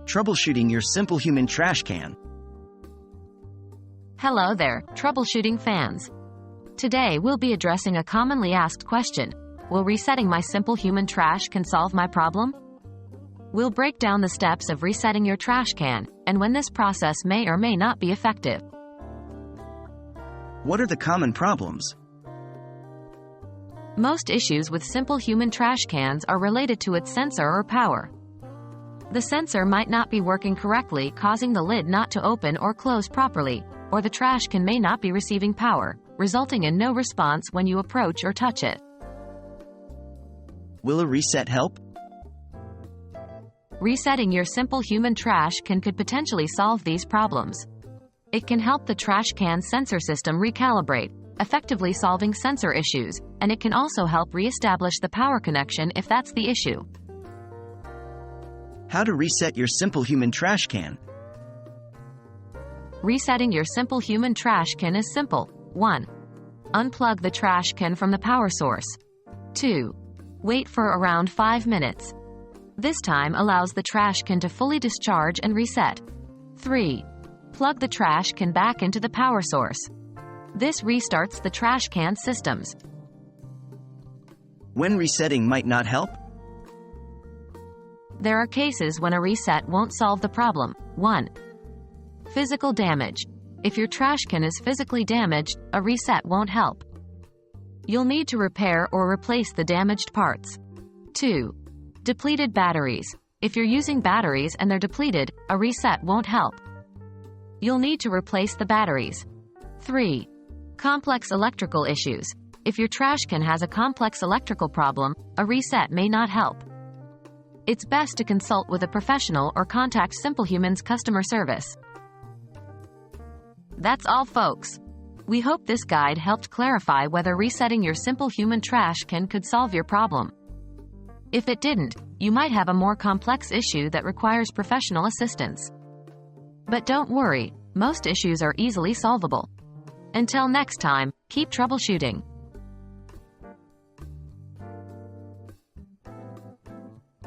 Troubleshooting your Simplehuman trash can. Hello there, troubleshooting fans. Today we'll be addressing a commonly asked question. Will resetting my Simplehuman trash can solve my problem? We'll break down the steps of resetting your trash can, and when this process may or may not be effective. What are the common problems? Most issues with Simplehuman trash cans are related to its sensor or power. The sensor might not be working correctly, causing the lid not to open or close properly, or the trash can may not be receiving power, resulting in no response when you approach or touch it. Will a reset help? Resetting your Simplehuman trash can could potentially solve these problems. It can help the trash can sensor system recalibrate, effectively solving sensor issues, and it can also help re-establish the power connection if that's the issue. How to reset your Simplehuman trash can. Resetting your Simplehuman trash can is simple. 1. Unplug the trash can from the power source. 2. Wait for around 5 minutes. This time allows the trash can to fully discharge and reset. 3. Plug the trash can back into the power source. This restarts the trash can systems. When resetting might not help? There are cases when a reset won't solve the problem. 1. Physical damage. If your trash can is physically damaged, a reset won't help. You'll need to repair or replace the damaged parts. 2. Depleted batteries. If you're using batteries and they're depleted, a reset won't help. You'll need to replace the batteries. 3. Complex electrical issues. If your trash can has a complex electrical problem, a reset may not help. It's best to consult with a professional or contact Simplehuman's customer service. That's all, folks. We hope this guide helped clarify whether resetting your Simplehuman trash can could solve your problem. If it didn't, you might have a more complex issue that requires professional assistance. But don't worry, most issues are easily solvable. Until next time, keep troubleshooting.